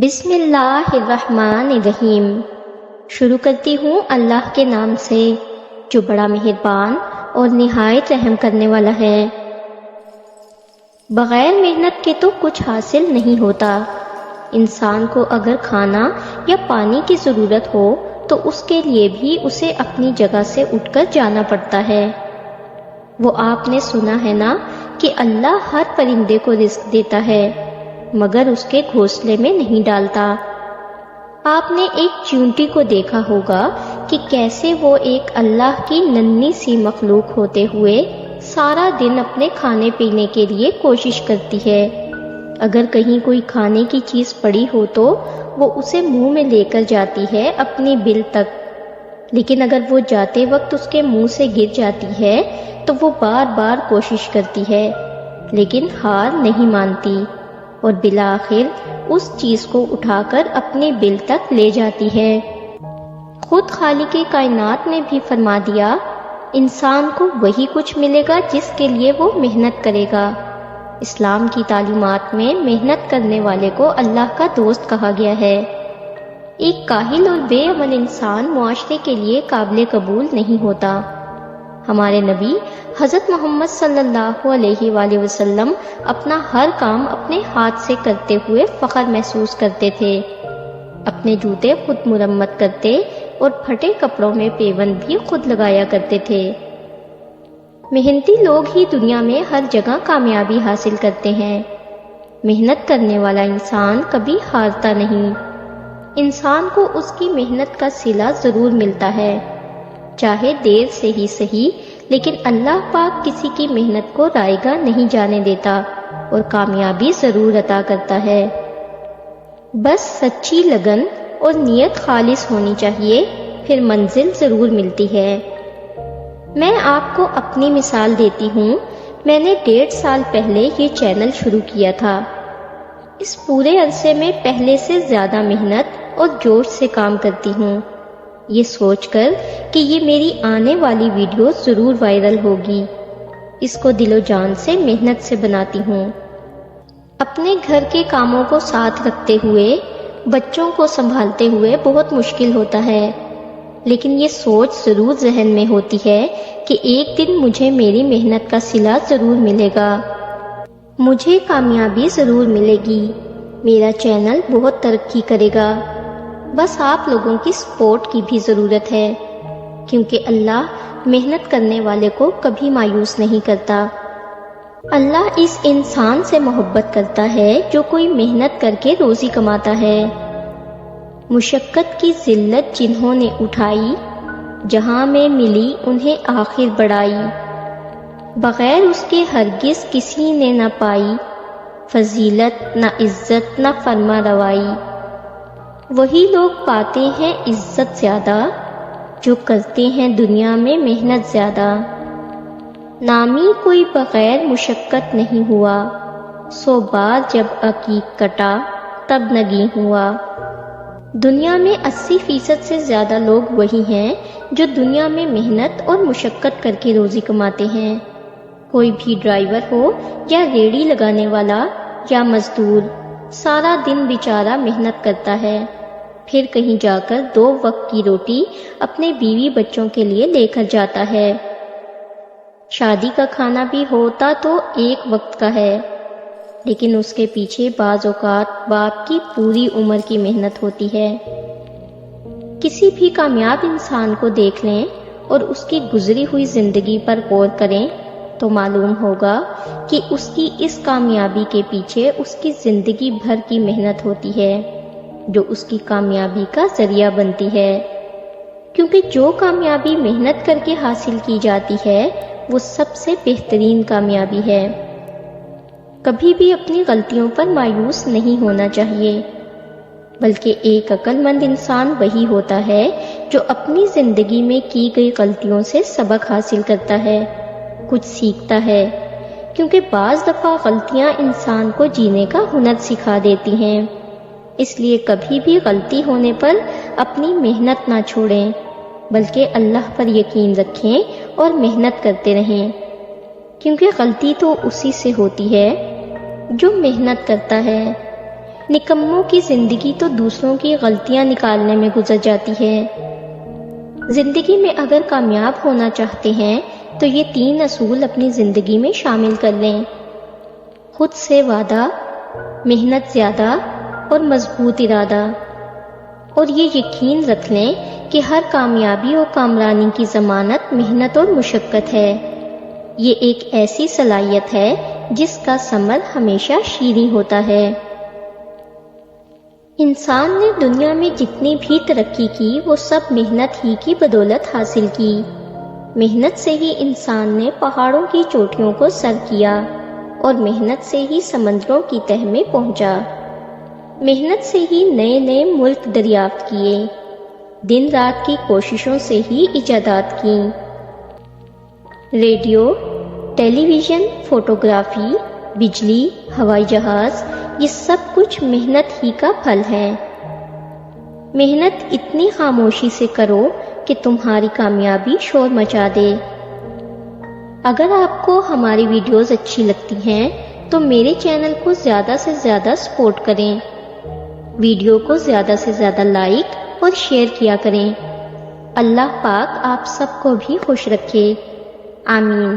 بسم اللہ الرحمن الرحیم۔ شروع کرتی ہوں اللہ کے نام سے جو بڑا مہربان اور نہایت رحم کرنے والا ہے۔ بغیر محنت کے تو کچھ حاصل نہیں ہوتا۔ انسان کو اگر کھانا یا پانی کی ضرورت ہو تو اس کے لیے بھی اسے اپنی جگہ سے اٹھ کر جانا پڑتا ہے۔ وہ آپ نے سنا ہے نا کہ اللہ ہر پرندے کو رزق دیتا ہے مگر اس کے گھونسلے میں نہیں ڈالتا۔ آپ نے ایک چیونٹی کو دیکھا ہوگا کہ کیسے وہ ایک اللہ کی ننھی سی مخلوق ہوتے ہوئے سارا دن اپنے کھانے پینے کے لیے کوشش کرتی ہے۔ اگر کہیں کوئی کھانے کی چیز پڑی ہو تو وہ اسے منہ میں لے کر جاتی ہے اپنی بل تک، لیکن اگر وہ جاتے وقت اس کے منہ سے گر جاتی ہے تو وہ بار بار کوشش کرتی ہے لیکن ہار نہیں مانتی اور بالآخر اس چیز کو اٹھا کر اپنے بل تک لے جاتی ہے۔ خود خالق کائنات نے بھی فرما دیا، انسان کو وہی کچھ ملے گا جس کے لیے وہ محنت کرے گا۔ اسلام کی تعلیمات میں محنت کرنے والے کو اللہ کا دوست کہا گیا ہے۔ ایک کاہل اور بے عمل انسان معاشرے کے لیے قابل قبول نہیں ہوتا۔ ہمارے نبی حضرت محمد صلی اللہ علیہ وآلہ وسلم اپنا ہر کام اپنے ہاتھ سے کرتے ہوئے فخر محسوس کرتے تھے۔ اپنے جوتے خود مرمت کرتے اور پھٹے کپڑوں میں پیوند بھی خود لگایا کرتے تھے۔ محنتی لوگ ہی دنیا میں ہر جگہ کامیابی حاصل کرتے ہیں۔ محنت کرنے والا انسان کبھی ہارتا نہیں۔ انسان کو اس کی محنت کا صلہ ضرور ملتا ہے، چاہے دیر سے ہی صحیح، لیکن اللہ پاک کسی کی محنت کو رائیگاں نہیں جانے دیتا اور کامیابی ضرور عطا کرتا ہے۔ بس سچی لگن اور نیت خالص ہونی چاہیے، پھر منزل ضرور ملتی ہے۔ میں آپ کو اپنی مثال دیتی ہوں۔ میں نے 1.5 سال پہلے یہ چینل شروع کیا تھا۔ اس پورے عرصے میں پہلے سے زیادہ محنت اور جوش سے کام کرتی ہوں، یہ سوچ کر کہ یہ میری آنے والی ویڈیو ضرور وائرل ہوگی۔ اس کو دل و جان سے محنت سے بناتی ہوں۔ اپنے گھر کے کاموں کو ساتھ رکھتے ہوئے، بچوں کو سنبھالتے ہوئے بہت مشکل ہوتا ہے، لیکن یہ سوچ ضرور ذہن میں ہوتی ہے کہ ایک دن مجھے میری محنت کا صلہ ضرور ملے گا، مجھے کامیابی ضرور ملے گی، میرا چینل بہت ترقی کرے گا۔ بس آپ لوگوں کی سپورٹ کی بھی ضرورت ہے، کیونکہ اللہ محنت کرنے والے کو کبھی مایوس نہیں کرتا۔ اللہ اس انسان سے محبت کرتا ہے جو کوئی محنت کر کے روزی کماتا ہے۔ مشقت کی ذلت جنہوں نے اٹھائی، جہاں میں ملی انہیں آخر بڑائی، بغیر اس کے ہرگز کسی نے نہ پائی، فضیلت نہ عزت نہ فرما روائی۔ وہی لوگ پاتے ہیں عزت زیادہ جو کرتے ہیں دنیا میں محنت زیادہ۔ نامی کوئی بغیر مشقت نہیں ہوا، 100 بار جب عقیق کٹا تب نگیں ہوا۔ دنیا میں 80% سے زیادہ لوگ وہی ہیں جو دنیا میں محنت اور مشقت کر کے روزی کماتے ہیں۔ کوئی بھی ڈرائیور ہو یا ریڑھی لگانے والا یا مزدور، سارا دن بیچارہ محنت کرتا ہے، پھر کہیں جا کر 2 وقت کی روٹی اپنے بیوی بچوں کے لیے لے کر جاتا ہے۔ شادی کا کھانا بھی ہوتا تو 1 وقت کا ہے، لیکن اس کے پیچھے بعض اوقات باپ کی پوری عمر کی محنت ہوتی ہے۔ کسی بھی کامیاب انسان کو دیکھ لیں اور اس کی گزری ہوئی زندگی پر غور کریں تو معلوم ہوگا کہ اس کی اس کامیابی کے پیچھے اس کی زندگی بھر کی محنت ہوتی ہے جو اس کی کامیابی کا ذریعہ بنتی ہے، کیونکہ جو کامیابی محنت کر کے حاصل کی جاتی ہے وہ سب سے بہترین کامیابی ہے۔ کبھی بھی اپنی غلطیوں پر مایوس نہیں ہونا چاہیے، بلکہ ایک عقل مند انسان وہی ہوتا ہے جو اپنی زندگی میں کی گئی غلطیوں سے سبق حاصل کرتا ہے، کچھ سیکھتا ہے، کیونکہ بعض دفعہ غلطیاں انسان کو جینے کا ہنر سکھا دیتی ہیں۔ اس لیے کبھی بھی غلطی ہونے پر اپنی محنت نہ چھوڑیں، بلکہ اللہ پر یقین رکھیں اور محنت کرتے رہیں، کیونکہ غلطی تو اسی سے ہوتی ہے جو محنت کرتا ہے۔ نکموں کی زندگی تو دوسروں کی غلطیاں نکالنے میں گزر جاتی ہے۔ زندگی میں اگر کامیاب ہونا چاہتے ہیں تو یہ 3 اصول اپنی زندگی میں شامل کر لیں: خود سے وعدہ، محنت زیادہ اور مضبوط ارادہ۔ اور یہ یقین رکھ لیں کہ ہر کامیابی اور کامرانی کی ضمانت محنت اور مشقت ہے۔ یہ ایک ایسی صلاحیت ہے جس کا ثمر ہمیشہ شیریں ہوتا ہے۔ انسان نے دنیا میں جتنی بھی ترقی کی وہ سب محنت ہی کی بدولت حاصل کی۔ محنت سے ہی انسان نے پہاڑوں کی چوٹیوں کو سر کیا اور محنت سے ہی سمندروں کی تہ میں پہنچا۔ محنت سے ہی نئے نئے ملک دریافت کیے، دن رات کی کوششوں سے ہی ایجادات کی۔ ریڈیو، ٹیلی ویژن، فوٹوگرافی، بجلی، ہوائی جہاز، یہ سب کچھ محنت ہی کا پھل ہے۔ محنت اتنی خاموشی سے کرو کہ تمہاری کامیابی شور مچا دے۔ اگر آپ کو ہماری ویڈیوز اچھی لگتی ہیں تو میرے چینل کو زیادہ سے زیادہ سپورٹ کریں، ویڈیو کو زیادہ سے زیادہ لائک اور شیئر کیا کریں۔ اللہ پاک آپ سب کو بھی خوش رکھے، آمین۔